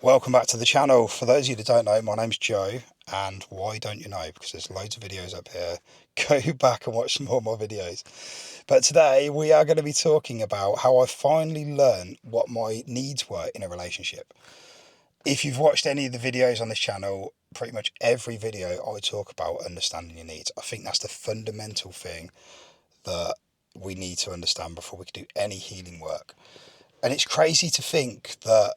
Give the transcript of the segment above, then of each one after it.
Welcome back to the channel. For those of you that don't know, my name's Joe, and why don't you know? Because there's loads of videos up here. Go back and watch some more of my videos. But today we are going to be talking about how I finally learned what my needs were in a relationship. If you've watched any of the videos on this channel, pretty much every video I talk about understanding your needs. I think that's the fundamental thing that we need to understand before we can do any healing work. And it's crazy to think that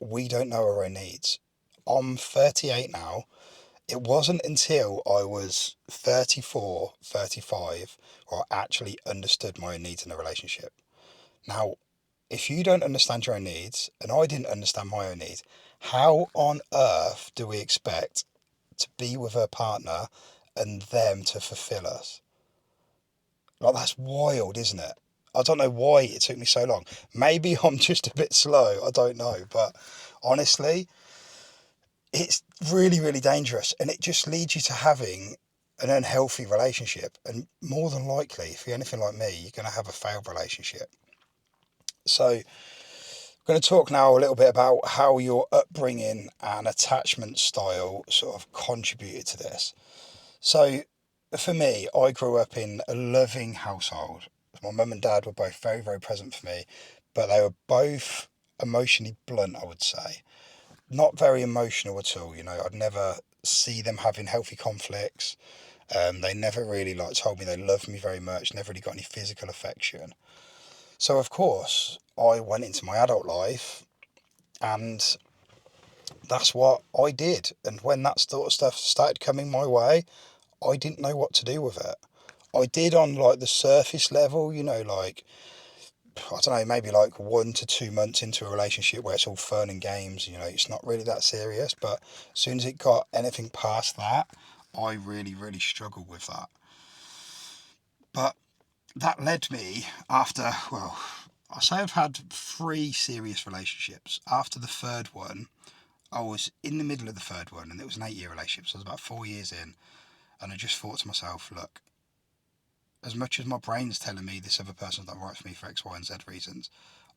we don't know our own needs. I'm 38 now. It wasn't until I was 34, 35 where I actually understood my own needs in a relationship. Now, if you don't understand your own needs, and I didn't understand my own needs, how on earth do we expect to be with a partner and them to fulfill us? Like, that's wild, isn't it? I don't know why it took me so long. Maybe I'm just a bit slow. I don't know. But honestly, it's really, really dangerous, and it just leads you to having an unhealthy relationship. And more than likely, if you're anything like me, you're going to have a failed relationship. So, I'm going to talk now a little bit about how your upbringing and attachment style sort of contributed to this. So, for me, I grew up in a loving household. My mum and dad were both very, very present for me, but they were both emotionally blunt, I would say. Not very emotional at all. I'd never see them having healthy conflicts. They never really told me they loved me very much. Never really got any physical affection. So of course I went into my adult life, and that's what I did. And when that sort of stuff started coming my way, I didn't know what to do with it. I did on the surface level, I don't know, maybe 1 to 2 months into a relationship where it's all fun and games, it's not really that serious. But as soon as it got anything past that, I really, really struggled with that. But that led me after, well, I say I've had 3 serious relationships. After the third one, I was in the middle of the third one, and it was an 8-year relationship, so I was about 4 years in, and I just thought to myself, look, as much as my brain's telling me this other person's not right for me for X, Y, and Z reasons,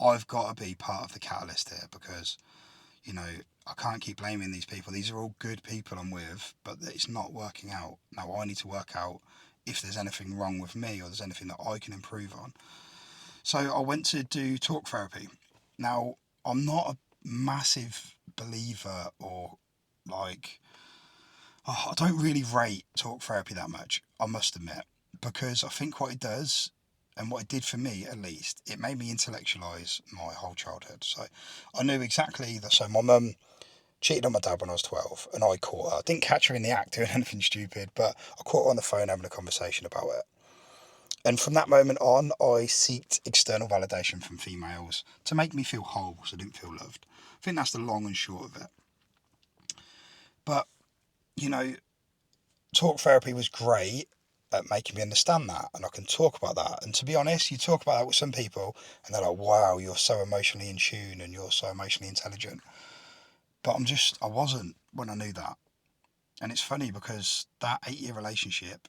I've got to be part of the catalyst here, because, I can't keep blaming these people. These are all good people I'm with, but it's not working out. Now I need to work out if there's anything wrong with me or there's anything that I can improve on. So I went to do talk therapy. Now, I'm not a massive believer, or I don't really rate talk therapy that much, I must admit, because I think what it does, and what it did for me at least, it made me intellectualise my whole childhood. So I knew exactly that. So my mum cheated on my dad when I was 12, and I caught her. I didn't catch her in the act doing anything stupid, but I caught her on the phone having a conversation about it. And from that moment on, I sought external validation from females to make me feel whole, so I didn't feel loved. I think that's the long and short of it. But, you know, talk therapy was great at making me understand that, and I can talk about that. And to be honest, you talk about that with some people, and they're like, wow, you're so emotionally in tune and you're so emotionally intelligent. But I wasn't when I knew that. And it's funny because that 8-year relationship,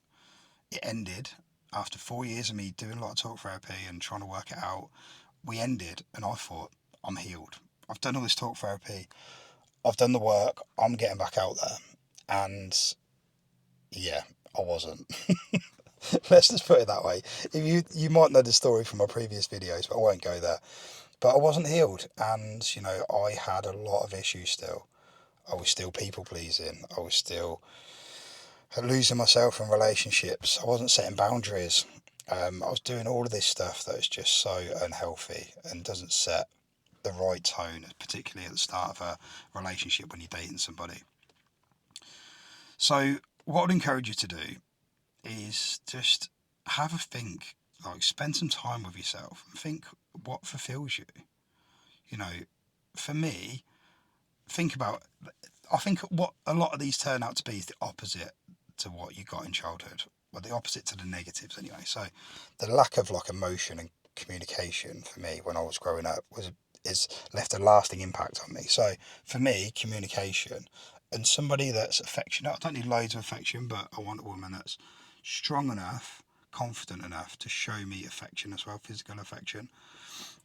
it ended after 4 years of me doing a lot of talk therapy and trying to work it out. We ended, and I thought, I'm healed. I've done all this talk therapy. I've done the work. I'm getting back out there. And yeah, I wasn't. Let's just put it that way. If you might know the story from my previous videos, but I won't go there. But I wasn't healed, and I had a lot of issues still. I was still people pleasing. I was still losing myself in relationships. I wasn't setting boundaries. I was doing all of this stuff that is just so unhealthy and doesn't set the right tone, particularly at the start of a relationship when you're dating somebody. So what I'd encourage you to do is just have a think, spend some time with yourself and think what fulfills you. You know, for me, I think what a lot of these turn out to be is the opposite to what you got in childhood. Well, the opposite to the negatives anyway. So the lack of emotion and communication for me when I was growing up is left a lasting impact on me. So for me, communication, and somebody that's affectionate. I don't need loads of affection, but I want a woman that's strong enough, confident enough to show me affection as well, physical affection.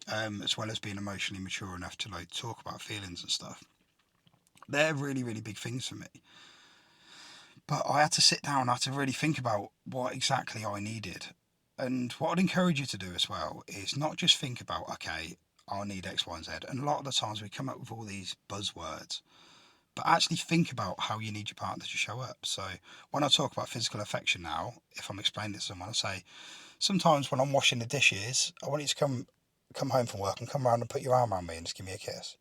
as well as being emotionally mature enough to like talk about feelings and stuff. They're really, really big things for me. But I had to sit down, I had to really think about what exactly I needed. And what I'd encourage you to do as well is not just think about, okay, I need X, Y, and Z. And a lot of the times we come up with all these buzzwords, but actually think about how you need your partner to show up. So when I talk about physical affection now, if I'm explaining it to someone, I say, sometimes when I'm washing the dishes, I want you to come home from work and come around and put your arm around me and just give me a kiss.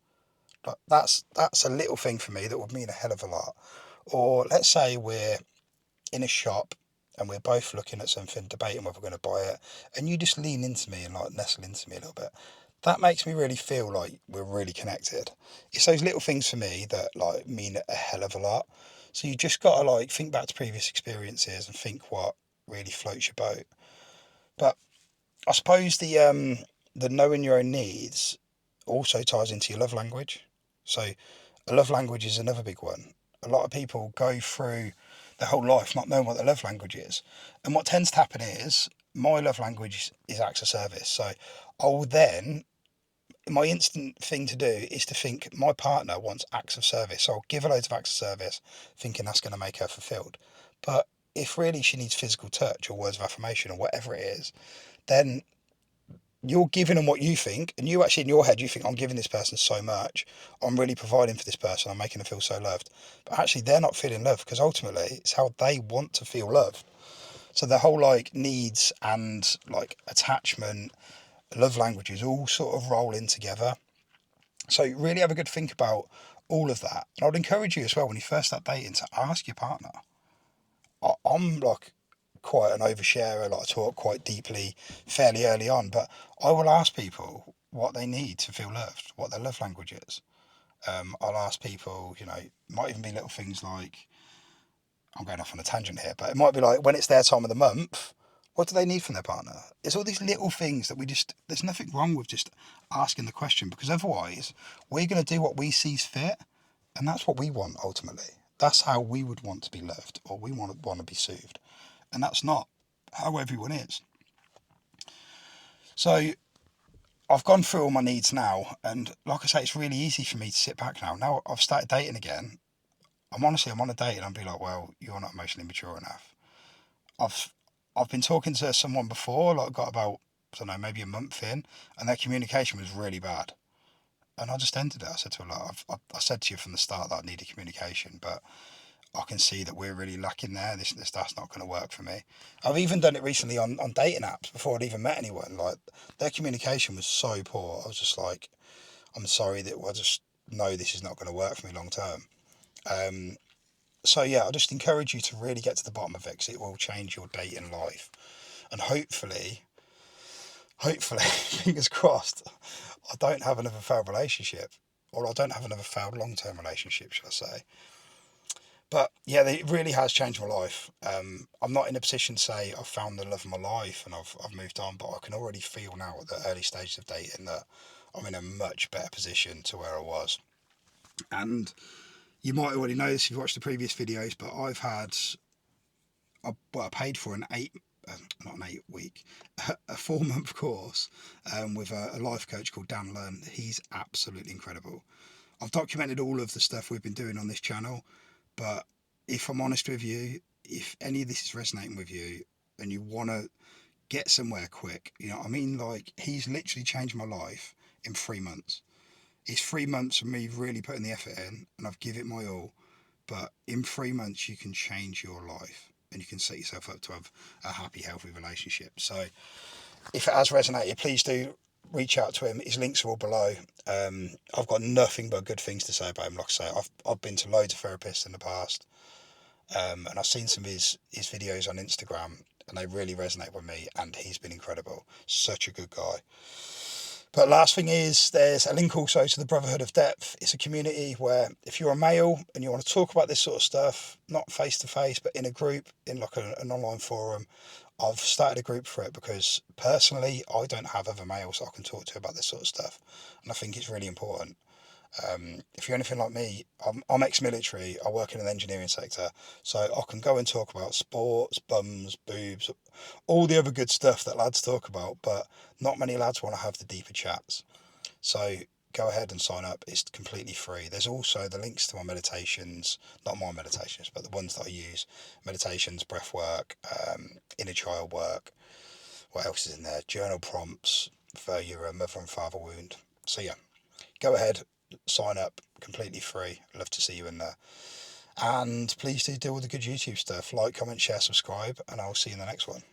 Like that's a little thing for me that would mean a hell of a lot. Or let's say we're in a shop and we're both looking at something, debating whether we're going to buy it, and you just lean into me and like nestle into me a little bit. That makes me really feel like we're really connected. It's those little things for me that like mean a hell of a lot. So you just got to like think back to previous experiences and think what really floats your boat. But I suppose the knowing your own needs also ties into your love language. So a love language is another big one. A lot of people go through their whole life not knowing what their love language is. And what tends to happen is my love language is acts of service. So I'll then, my instant thing to do is to think my partner wants acts of service. So I'll give her loads of acts of service, thinking that's going to make her fulfilled. But if really she needs physical touch or words of affirmation or whatever it is, then you're giving them what you think, and you actually in your head you think, I'm giving this person so much, I'm really providing for this person, I'm making them feel so loved. But actually they're not feeling loved, because ultimately it's how they want to feel loved. So the whole like needs and like attachment, love languages all sort of roll in together. So really have a good think about all of that. And I'd encourage you as well, when you first start dating, to ask your partner. I'm like quite an oversharer, like I talk quite deeply fairly early on, but I will ask people what they need to feel loved, what their love language is. I'll ask people, might even be little things like, I'm going off on a tangent here, but it might be like when it's their time of the month, what do they need from their partner? It's all these little things that there's nothing wrong with just asking the question, because otherwise we're going to do what we see's fit, and that's what we want ultimately. That's how we would want to be loved, or we want to be soothed. And that's not how everyone is. So I've gone through all my needs now, and like I say, it's really easy for me to sit back now. Now I've started dating again. I'm on a date and I'll be like, well, you're not emotionally mature enough. I've I've been talking to someone before, like got about, I don't know, maybe a month in, and their communication was really bad. And I just ended it. I said to her, like, I said to you from the start that I needed communication, but I can see that we're really lacking there. This that's not going to work for me. I've even done it recently on dating apps before I'd even met anyone. Like their communication was so poor. I was just like, I'm sorry that I just know this is not going to work for me long term. Um, so yeah, I just encourage you to really get to the bottom of it, because it will change your dating life. And hopefully, fingers crossed, I don't have another failed relationship, or I don't have another failed long term relationship, should I say. But yeah, it really has changed my life. I'm not in a position to say I've found the love of my life and I've moved on, but I can already feel now at the early stages of dating that I'm in a much better position to where I was. And you might already know this if you've watched the previous videos, but I paid for not an 8 week, a 4 month course with a life coach called Dan Lunn. He's absolutely incredible. I've documented all of the stuff we've been doing on this channel, but if I'm honest with you, if any of this is resonating with you and you want to get somewhere quick, you know what I mean? Like, he's literally changed my life in 3 months. It's 3 months of me really putting the effort in, and I've given it my all. But in 3 months, you can change your life and you can set yourself up to have a happy, healthy relationship. So if it has resonated, please do reach out to him. His links are all below. I've got nothing but good things to say about him. Like I say, I've been to loads of therapists in the past, and I've seen some of his videos on Instagram, and they really resonate with me. And he's been incredible. Such a good guy. But last thing is, there's a link also to the Brotherhood of Depth. It's a community where if you're a male and you want to talk about this sort of stuff, not face to face, but in a group, in like an online forum, I've started a group for it because personally, I don't have other males I can talk to about this sort of stuff. And I think it's really important. If you're anything like me, I'm ex-military. I work in an engineering sector, so I can go and talk about sports, bums, boobs, all the other good stuff that lads talk about. But not many lads want to have the deeper chats. So go ahead and sign up. It's completely free. There's also the links to my meditations, not my meditations, but the ones that I use: meditations, breath work, inner child work. What else is in there? Journal prompts for your mother and father wound. So yeah, go ahead, sign up, completely free. Love to see you in there. And please do all the good YouTube stuff. Like, comment, share, subscribe, and I'll see you in the next one.